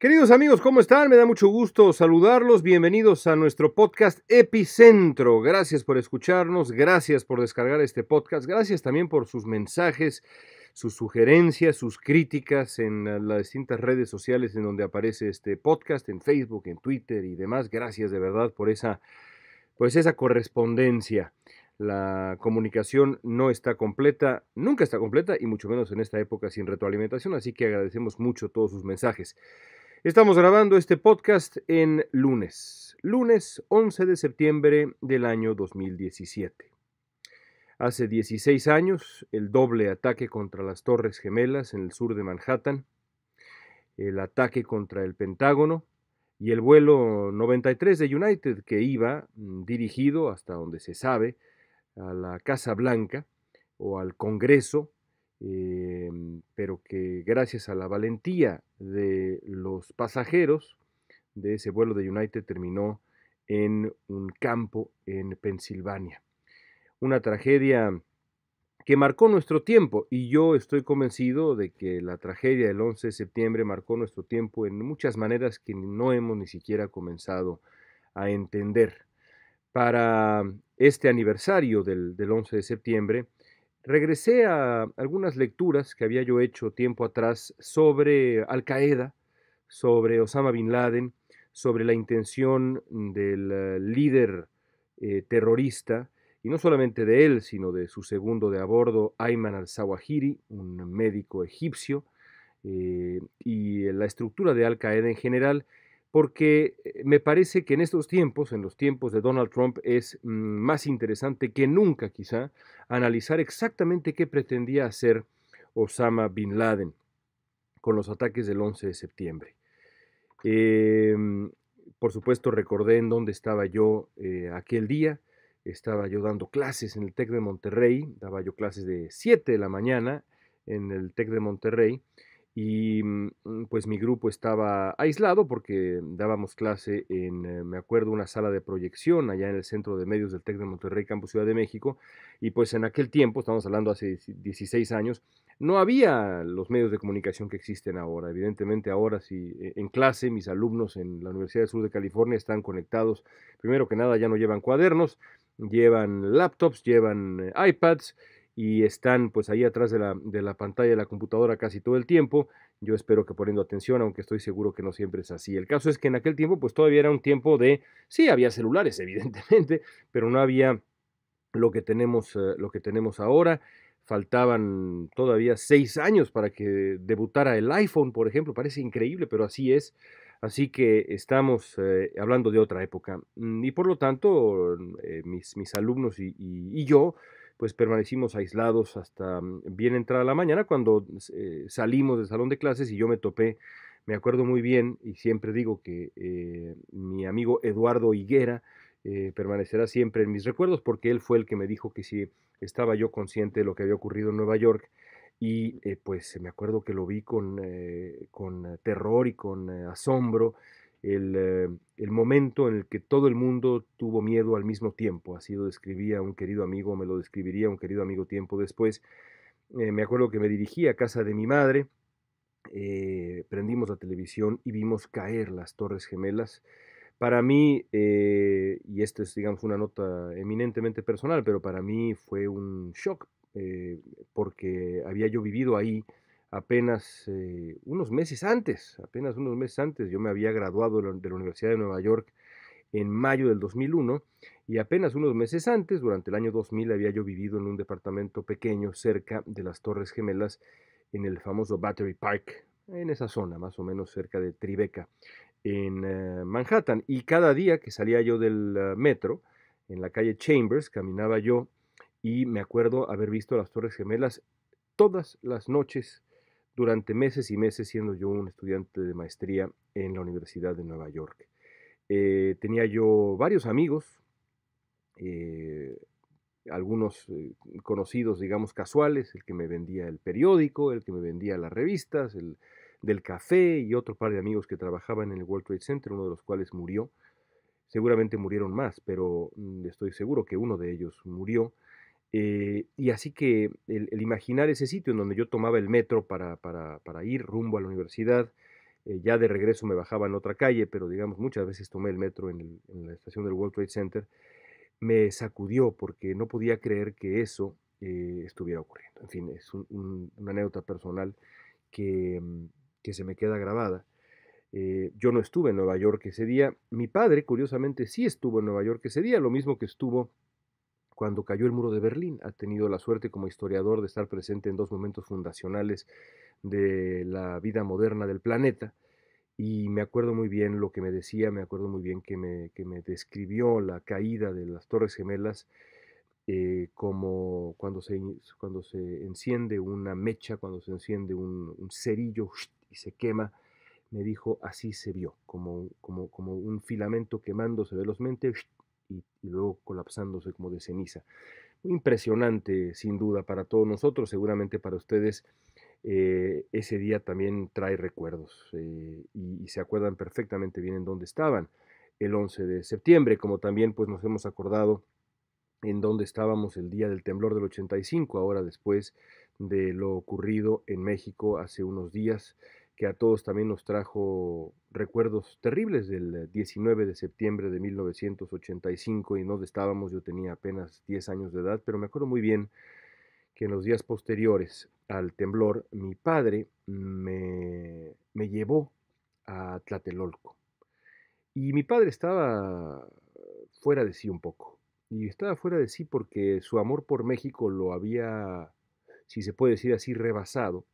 Queridos amigos, ¿cómo están? Me da mucho gusto saludarlos. Bienvenidos a nuestro podcast Epicentro. Gracias por escucharnos, gracias por descargar este podcast, gracias también por sus mensajes, sus sugerencias, sus críticas en las distintas redes sociales en donde aparece este podcast, en Facebook, en Twitter y demás. Gracias de verdad por esa correspondencia. La comunicación no está completa, nunca está completa y mucho menos en esta época sin retroalimentación, así que agradecemos mucho todos sus mensajes. Estamos grabando este podcast en lunes 11 de septiembre del año 2017. Hace 16 años, el doble ataque contra las Torres Gemelas en el sur de Manhattan, el ataque contra el Pentágono y el vuelo 93 de United que iba dirigido, hasta donde se sabe, a la Casa Blanca o al Congreso, pero que gracias a la valentía de los pasajeros de ese vuelo de United terminó en un campo en Pensilvania. Una tragedia que marcó nuestro tiempo, y yo estoy convencido de que la tragedia del 11 de septiembre marcó nuestro tiempo en muchas maneras que no hemos ni siquiera comenzado a entender. Para este aniversario del 11 de septiembre, regresé a algunas lecturas que había yo hecho tiempo atrás sobre Al Qaeda, sobre Osama Bin Laden, sobre la intención del líder terrorista, y no solamente de él, sino de su segundo de a bordo, Ayman al-Zawahiri, un médico egipcio, y la estructura de Al Qaeda en general, porque me parece que en estos tiempos, en los tiempos de Donald Trump, es más interesante que nunca quizá analizar exactamente qué pretendía hacer Osama Bin Laden con los ataques del 11 de septiembre. Eh, por supuesto, recordé en dónde estaba yo aquel día. Estaba yo dando clases en el TEC de Monterrey, daba yo clases de 7 de la mañana en el TEC de Monterrey, y pues mi grupo estaba aislado porque dábamos clase en, me acuerdo, una sala de proyección allá en el Centro de Medios del TEC de Monterrey, Campus Ciudad de México, y pues en aquel tiempo, estamos hablando hace 16 años, no había los medios de comunicación que existen ahora. Evidentemente ahora sí, en clase, mis alumnos en la Universidad del Sur de California están conectados, primero que nada ya no llevan cuadernos, llevan laptops, llevan iPads, y están pues ahí atrás de la pantalla de la computadora casi todo el tiempo. Yo espero que poniendo atención, aunque estoy seguro que no siempre es así. El caso es que en aquel tiempo pues todavía era un tiempo de, sí, había celulares evidentemente, pero no había lo que tenemos ahora. Faltaban todavía 6 años para que debutara el iPhone, por ejemplo. Parece increíble, pero así es. Así que estamos hablando de otra época. Y por lo tanto, mis alumnos y yo, pues permanecimos aislados hasta bien entrada la mañana, cuando salimos del salón de clases y yo me topé, me acuerdo muy bien, y siempre digo que mi amigo Eduardo Higuera permanecerá siempre en mis recuerdos, porque él fue el que me dijo que si estaba yo consciente de lo que había ocurrido en Nueva York, y pues me acuerdo que lo vi con terror y con asombro, el momento en el que todo el mundo tuvo miedo al mismo tiempo. Así lo describía un querido amigo, me lo describiría un querido amigo tiempo después. Me acuerdo que me dirigí a casa de mi madre, prendimos la televisión y vimos caer las Torres Gemelas. Para mí, y esto es, digamos, una nota eminentemente personal, pero para mí fue un shock, porque había yo vivido ahí apenas apenas unos meses antes. Yo me había graduado de la Universidad de Nueva York en mayo del 2001, y apenas unos meses antes, durante el año 2000, había yo vivido en un departamento pequeño cerca de las Torres Gemelas, en el famoso Battery Park, en esa zona, más o menos cerca de Tribeca, en Manhattan. Y cada día que salía yo del metro, en la calle Chambers, caminaba yo, y me acuerdo haber visto las Torres Gemelas todas las noches durante meses y meses, siendo yo un estudiante de maestría en la Universidad de Nueva York. Tenía yo varios amigos, eh, algunos conocidos, digamos, casuales, el que me vendía el periódico, el que me vendía las revistas, el del café, y otro par de amigos que trabajaban en el World Trade Center, uno de los cuales murió. Seguramente murieron más, pero estoy seguro que uno de ellos murió. Y así que el imaginar ese sitio en donde yo tomaba el metro para ir rumbo a la universidad, Ya de regreso me bajaba en otra calle, pero digamos muchas veces tomé el metro en la estación del World Trade Center. Me sacudió porque no podía creer que eso estuviera ocurriendo. En fin, es una anécdota personal que, que se me queda grabada. Yo no estuve en Nueva York ese día. Mi padre, curiosamente, sí estuvo en Nueva York ese día, lo mismo que estuvo cuando cayó el muro de Berlín. Ha tenido la suerte como historiador de estar presente en dos momentos fundacionales de la vida moderna del planeta. Y me acuerdo muy bien lo que me decía, me acuerdo muy bien que me describió la caída de las Torres Gemelas como cuando se enciende una mecha, cuando se enciende un cerillo y se quema. Me dijo, así se vio, como un filamento quemándose velozmente y luego colapsándose como de ceniza. Muy impresionante, sin duda, para todos nosotros, seguramente para ustedes. Ese día también trae recuerdos y se acuerdan perfectamente bien en dónde estaban el 11 de septiembre, como también pues nos hemos acordado en dónde estábamos el día del temblor del 85, ahora después de lo ocurrido en México hace unos días, que a todos también nos trajo recuerdos terribles del 19 de septiembre de 1985 y dónde estábamos. Yo tenía apenas 10 años de edad, pero me acuerdo muy bien que en los días posteriores al temblor, mi padre me llevó a Tlatelolco. Y mi padre estaba fuera de sí un poco. Y estaba fuera de sí porque su amor por México lo había, si se puede decir así, rebasado.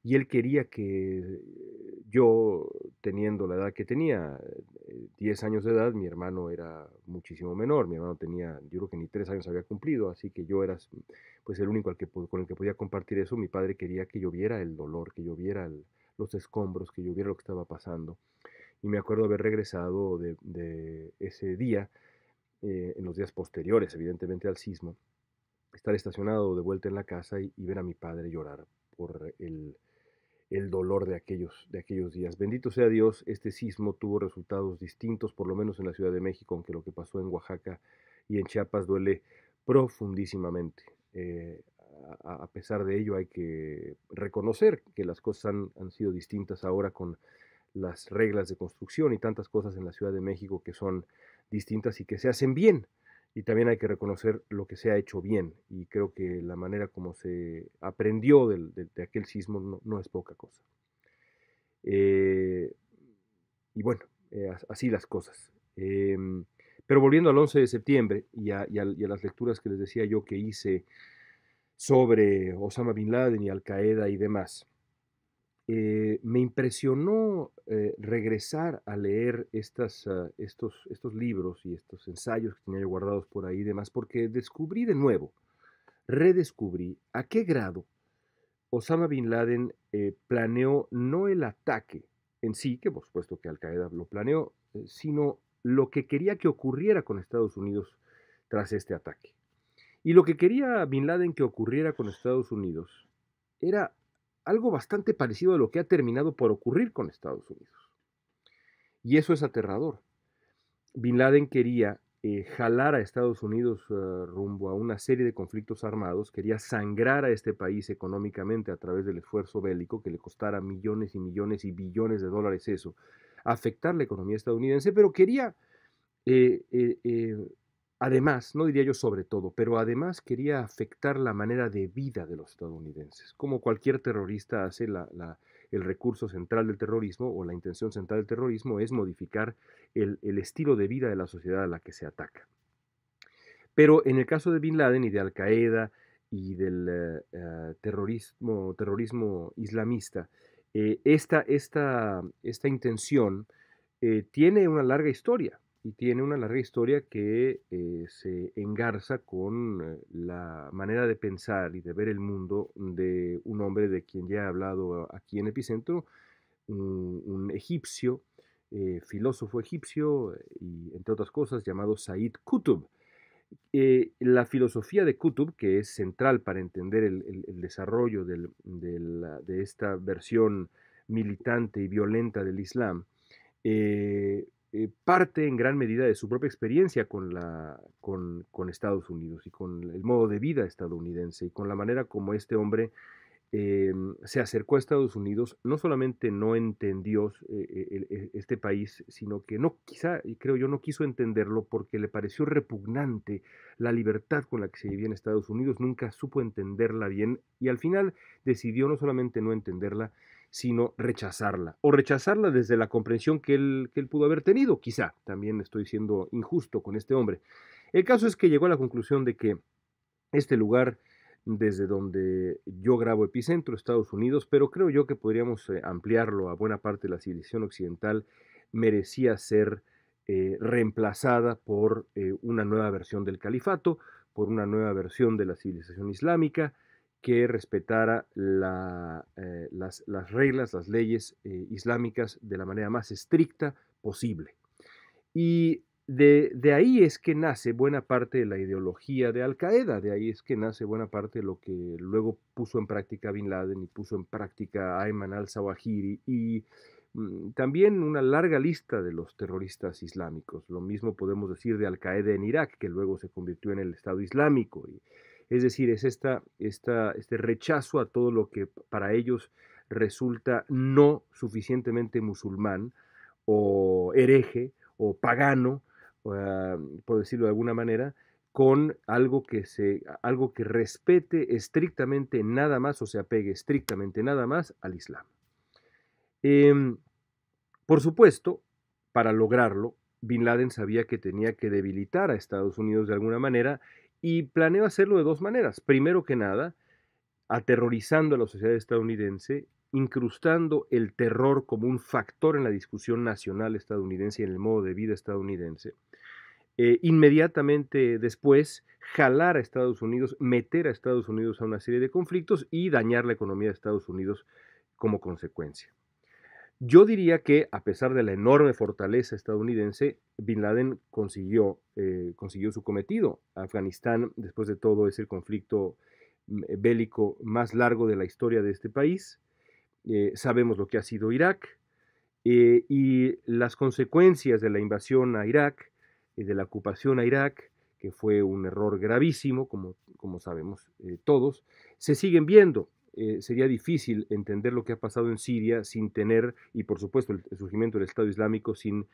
Y él quería que yo, teniendo la edad que tenía, 10 años de edad, mi hermano era muchísimo menor, mi hermano tenía, yo creo que ni 3 años había cumplido, así que yo era pues el único con el que podía compartir eso. Mi padre quería que yo viera el dolor, que yo viera los escombros, que yo viera lo que estaba pasando. Y me acuerdo haber regresado de ese día, en los días posteriores, evidentemente, al sismo, estar estacionado de vuelta en la casa y ver a mi padre llorar por el dolor de aquellos días. Bendito sea Dios, este sismo tuvo resultados distintos, por lo menos en la Ciudad de México, aunque lo que pasó en Oaxaca y en Chiapas duele profundísimamente. A pesar de ello, hay que reconocer que las cosas han sido distintas ahora con las reglas de construcción y tantas cosas en la Ciudad de México que son distintas y que se hacen bien. Y también hay que reconocer lo que se ha hecho bien. Y creo que la manera como se aprendió de aquel sismo no es poca cosa. Eh, y bueno, así las cosas. Pero volviendo al 11 de septiembre y a las lecturas que les decía yo que hice sobre Osama Bin Laden y Al Qaeda y demás, me impresionó regresar a leer estos libros y estos ensayos que tenía yo guardados por ahí y demás, porque descubrí de nuevo, redescubrí a qué grado Osama Bin Laden planeó no el ataque en sí, que por supuesto que Al Qaeda lo planeó, sino lo que quería que ocurriera con Estados Unidos tras este ataque. Y lo que quería Bin Laden que ocurriera con Estados Unidos era algo bastante parecido a lo que ha terminado por ocurrir con Estados Unidos. Y eso es aterrador. Bin Laden quería jalar a Estados Unidos rumbo a una serie de conflictos armados, quería sangrar a este país económicamente a través del esfuerzo bélico que le costara millones y millones y billones de dólares eso, afectar la economía estadounidense, pero quería eh, eh, eh, además, no diría yo sobre todo, pero además quería afectar la manera de vida de los estadounidenses. Como cualquier terrorista hace, el recurso central del terrorismo o la intención central del terrorismo es modificar el estilo de vida de la sociedad a la que se ataca. Pero en el caso de Bin Laden y de Al Qaeda y del terrorismo islamista, esta intención tiene una larga historia y tiene una larga historia que se engarza con la manera de pensar y de ver el mundo de un hombre de quien ya he hablado aquí en Epicentro, un egipcio, filósofo egipcio y entre otras cosas llamado Said Qutb. La filosofía de Qutb, que es central para entender el desarrollo de esta versión militante y violenta del Islam, parte en gran medida de su propia experiencia con Estados Unidos y con el modo de vida estadounidense y con la manera como este hombre se acercó a Estados Unidos, no solamente no entendió este país, sino que no, quizá, y creo yo, no quiso entenderlo porque le pareció repugnante la libertad con la que se vivía en Estados Unidos, nunca supo entenderla bien y al final decidió no solamente no entenderla, sino rechazarla, o rechazarla desde la comprensión que él pudo haber tenido, quizá, también estoy siendo injusto con este hombre. El caso es que llegó a la conclusión de que este lugar desde donde yo grabo Epicentro, Estados Unidos, pero creo yo que podríamos ampliarlo a buena parte de la civilización occidental, merecía ser reemplazada por una nueva versión del califato, por una nueva versión de la civilización islámica que respetara las reglas, las leyes islámicas de la manera más estricta posible. Y de ahí es que nace buena parte de la ideología de Al Qaeda, de ahí es que nace buena parte de lo que luego puso en práctica Bin Laden y puso en práctica Ayman al-Zawahiri y también una larga lista de los terroristas islámicos. Lo mismo podemos decir de Al Qaeda en Irak, que luego se convirtió en el Estado Islámico. Es decir, es este rechazo a todo lo que para ellos resulta no suficientemente musulmán o hereje o pagano, por decirlo de alguna manera, con algo que respete estrictamente nada más o se apegue estrictamente nada más al Islam. Eh, por supuesto, para lograrlo, Bin Laden sabía que tenía que debilitar a Estados Unidos de alguna manera y planeó hacerlo de dos maneras. Primero que nada, aterrorizando a la sociedad estadounidense, incrustando el terror como un factor en la discusión nacional estadounidense y en el modo de vida estadounidense. Inmediatamente después, jalar a Estados Unidos, meter a Estados Unidos a una serie de conflictos y dañar la economía de Estados Unidos como consecuencia. Yo diría que, a pesar de la enorme fortaleza estadounidense, Bin Laden consiguió su cometido. Afganistán, después de todo, es el conflicto bélico más largo de la historia de este país. Sabemos lo que ha sido Irak y las consecuencias de la invasión a Irak, de la ocupación a Irak, que fue un error gravísimo, como sabemos todos, se siguen viendo. Sería difícil entender lo que ha pasado en Siria sin tener, y por supuesto el surgimiento del Estado Islámico sin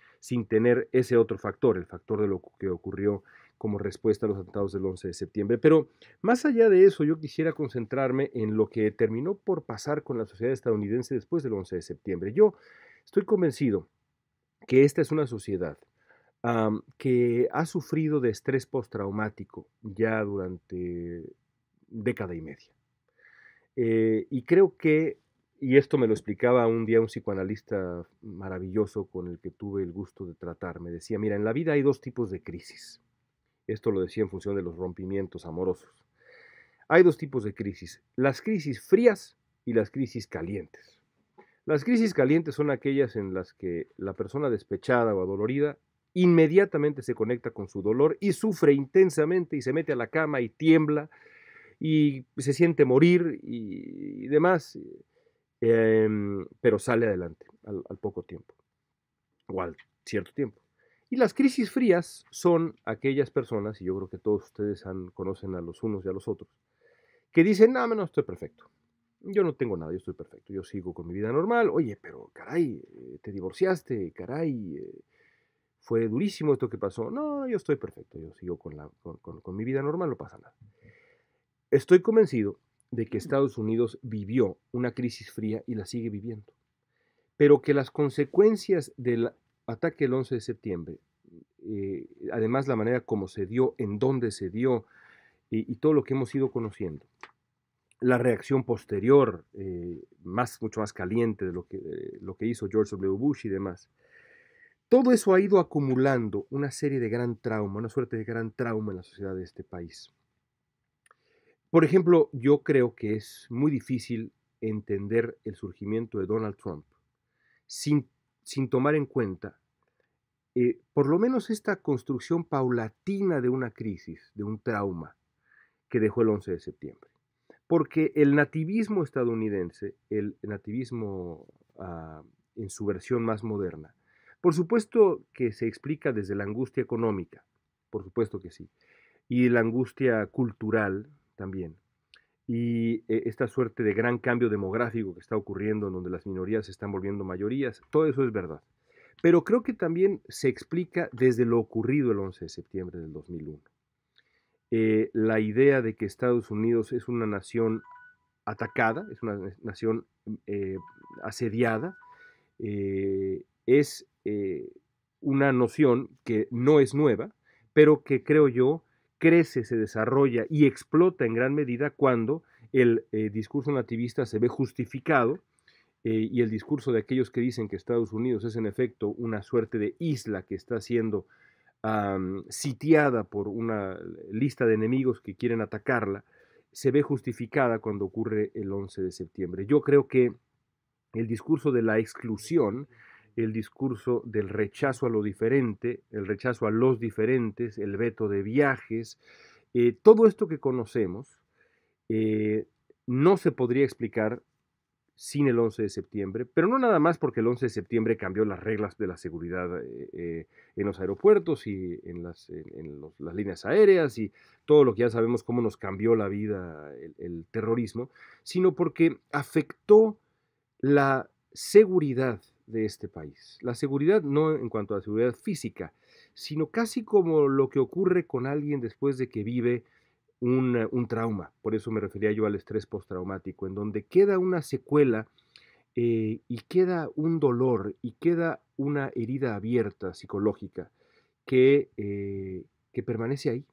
tener ese otro factor, el factor de lo que ocurrió como respuesta a los atentados del 11 de septiembre. Pero más allá de eso, yo quisiera concentrarme en lo que terminó por pasar con la sociedad estadounidense después del 11 de septiembre. Yo estoy convencido que esta es una sociedad que ha sufrido de estrés postraumático ya durante década y media. Y creo que, y esto me lo explicaba un día un psicoanalista maravilloso con el que tuve el gusto de tratar, me decía, mira, en la vida hay dos tipos de crisis. Esto lo decía en función de los rompimientos amorosos. Hay dos tipos de crisis, las crisis frías y las crisis calientes. Las crisis calientes son aquellas en las que la persona despechada o adolorida inmediatamente se conecta con su dolor y sufre intensamente y se mete a la cama y tiembla y se siente morir y demás, pero sale adelante al poco tiempo o al cierto tiempo. Y las crisis frías son aquellas personas, y yo creo que todos ustedes conocen a los unos y a los otros, que dicen, no, estoy perfecto. Yo no tengo nada, yo estoy perfecto, yo sigo con mi vida normal. Oye, pero caray, te divorciaste, caray, fue durísimo esto que pasó. No, yo estoy perfecto, yo sigo con mi vida normal, no pasa nada. Estoy convencido de que Estados Unidos vivió una crisis fría y la sigue viviendo, pero que las consecuencias del ataque del 11 de septiembre, además la manera como se dio, en dónde se dio y todo lo que hemos ido conociendo, la reacción posterior, mucho más caliente de lo que hizo George W. Bush y demás. Todo eso ha ido acumulando una serie de gran trauma, una suerte de gran trauma en la sociedad de este país. Por ejemplo, yo creo que es muy difícil entender el surgimiento de Donald Trump sin tomar en cuenta por lo menos esta construcción paulatina de una crisis, de un trauma que dejó el 11 de septiembre. Porque el nativismo estadounidense, el nativismo en su versión más moderna, por supuesto que se explica desde la angustia económica, por supuesto que sí, y la angustia cultural también. y esta suerte de gran cambio demográfico que está ocurriendo en donde las minorías se están volviendo mayorías, todo eso es verdad. Pero creo que también se explica desde lo ocurrido el 11 de septiembre del 2001. La idea de que Estados Unidos es una nación atacada, es una nación eh, asediada, es una noción que no es nueva, pero que creo yo crece, se desarrolla y explota en gran medida cuando el discurso nativista se ve justificado y el discurso de aquellos que dicen que Estados Unidos es en efecto una suerte de isla que está siendo sitiada por una lista de enemigos que quieren atacarla, se ve justificada cuando ocurre el 11 de septiembre. Yo creo que el discurso de la exclusión, el discurso del rechazo a lo diferente, el rechazo a los diferentes, el veto de viajes, todo esto que conocemos eh, no se podría explicar sin el 11 de septiembre, pero no nada más porque el 11 de septiembre cambió las reglas de la seguridad en los aeropuertos y las líneas aéreas y todo lo que ya sabemos cómo nos cambió la vida el terrorismo, sino porque afectó la seguridad de este país. La seguridad no en cuanto a la seguridad física, sino casi como lo que ocurre con alguien después de que vive un trauma. Por eso me refería yo al estrés postraumático, en donde queda una secuela y queda un dolor y queda una herida abierta psicológica que permanece ahí.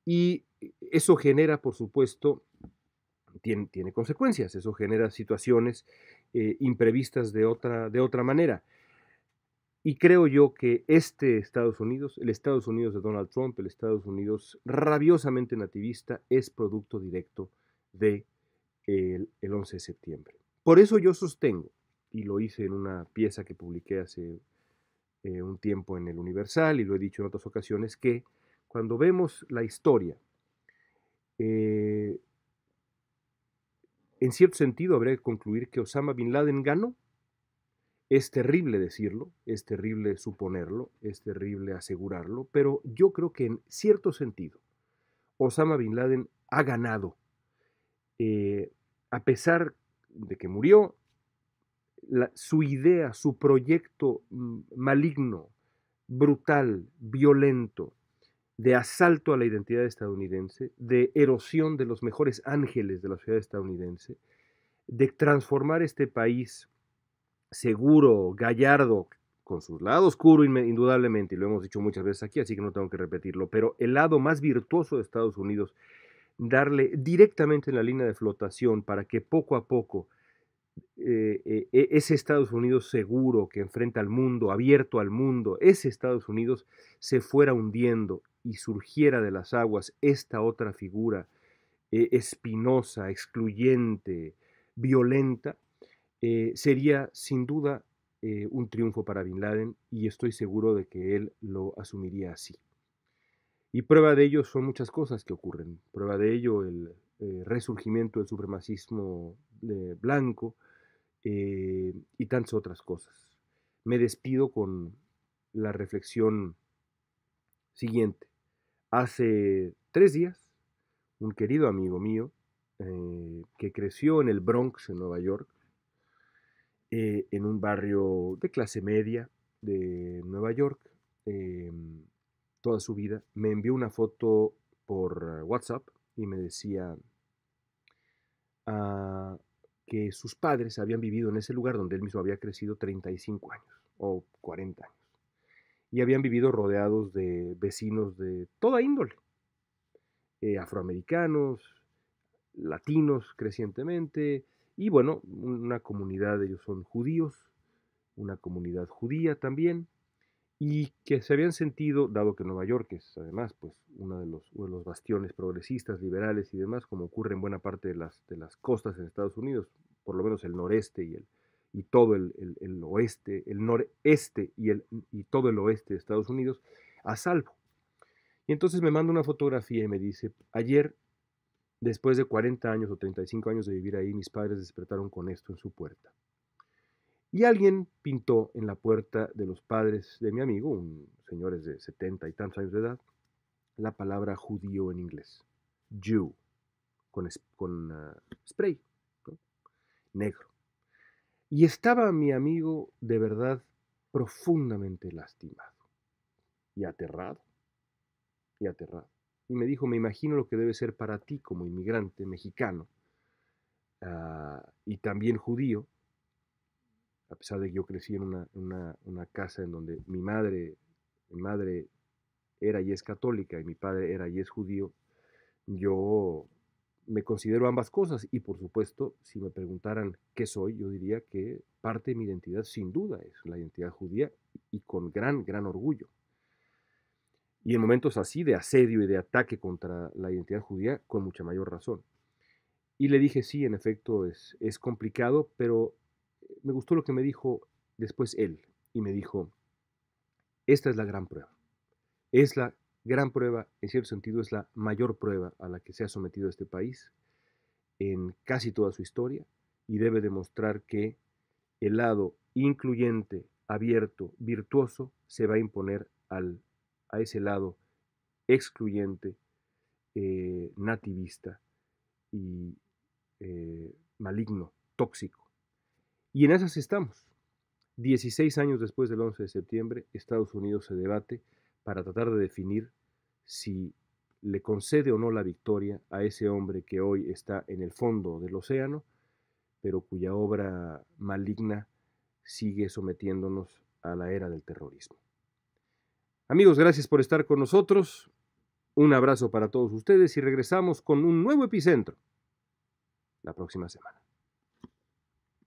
Y eso genera, por supuesto, tiene consecuencias, eso genera situaciones imprevistas de otra manera. Y creo yo que este Estados Unidos, el Estados Unidos de Donald Trump, el Estados Unidos rabiosamente nativista, es producto directo de el 11 de septiembre. Por eso yo sostengo, y lo hice en una pieza que publiqué hace un tiempo en el Universal, y lo he dicho en otras ocasiones, que cuando vemos la historia, eh, en cierto sentido habría que concluir que Osama Bin Laden ganó. Es terrible decirlo, es terrible suponerlo, es terrible asegurarlo, pero yo creo que en cierto sentido Osama Bin Laden ha ganado. Eh, a pesar de que murió, su idea, su proyecto maligno, brutal, violento, de asalto a la identidad estadounidense, de erosión de los mejores ángeles de la sociedad estadounidense, de transformar este país seguro, gallardo, con su lado oscuro indudablemente, y lo hemos dicho muchas veces aquí, así que no tengo que repetirlo, pero el lado más virtuoso de Estados Unidos, darle directamente en la línea de flotación para que poco a poco ese Estados Unidos seguro que enfrenta al mundo, abierto al mundo, ese Estados Unidos se fuera hundiendo y surgiera de las aguas esta otra figura espinosa, excluyente, violenta, sería sin duda un triunfo para Bin Laden y estoy seguro de que él lo asumiría así. Y prueba de ello son muchas cosas que ocurren. Prueba de ello el resurgimiento del supremacismo blanco y tantas otras cosas. Me despido con la reflexión siguiente. Hace 3 días, un querido amigo mío que creció en el Bronx, en Nueva York, en un barrio de clase media de Nueva York, eh, toda su vida, me envió una foto por WhatsApp y me decía uh, que sus padres habían vivido en ese lugar donde él mismo había crecido 35 años o 40 años y habían vivido rodeados de vecinos de toda índole, afroamericanos, latinos crecientemente y bueno, una comunidad, ellos son judíos, una comunidad judía también, y que se habían sentido, dado que Nueva York es además pues, uno de los bastiones progresistas, liberales y demás, como ocurre en buena parte de las costas en Estados Unidos, por lo menos el noreste y todo el oeste, el noreste y todo el oeste de Estados Unidos, a salvo. Y entonces me manda una fotografía y me dice, ayer, después de 40 años o 35 años de vivir ahí, mis padres despertaron con esto en su puerta. Y alguien pintó en la puerta de los padres de mi amigo, un señores de 70 y tantos años de edad, la palabra judío en inglés, Jew. con spray, ¿no? Negro. Y estaba mi amigo de verdad profundamente lastimado y aterrado, y aterrado. Y me dijo, me imagino lo que debe ser para ti como inmigrante mexicano y también judío, a pesar de que yo crecí en una casa en donde mi madre era y es católica y mi padre era y es judío. Yo me considero ambas cosas y por supuesto, si me preguntaran qué soy, yo diría que parte de mi identidad sin duda es la identidad judía y con gran, gran orgullo. Y en momentos así de asedio y de ataque contra la identidad judía, con mucha mayor razón. Y le dije, sí, en efecto, es complicado, pero me gustó lo que me dijo después él. Y me dijo, esta es la gran prueba. Es la gran prueba, en cierto sentido, es la mayor prueba a la que se ha sometido este país en casi toda su historia y debe demostrar que el lado incluyente, abierto, virtuoso, se va a imponer a ese lado excluyente, nativista y maligno, tóxico. Y en esas estamos. 16 años después del 11 de septiembre, Estados Unidos se debate para tratar de definir si le concede o no la victoria a ese hombre que hoy está en el fondo del océano, pero cuya obra maligna sigue sometiéndonos a la era del terrorismo. Amigos, gracias por estar con nosotros. Un abrazo para todos ustedes y regresamos con un nuevo epicentro la próxima semana.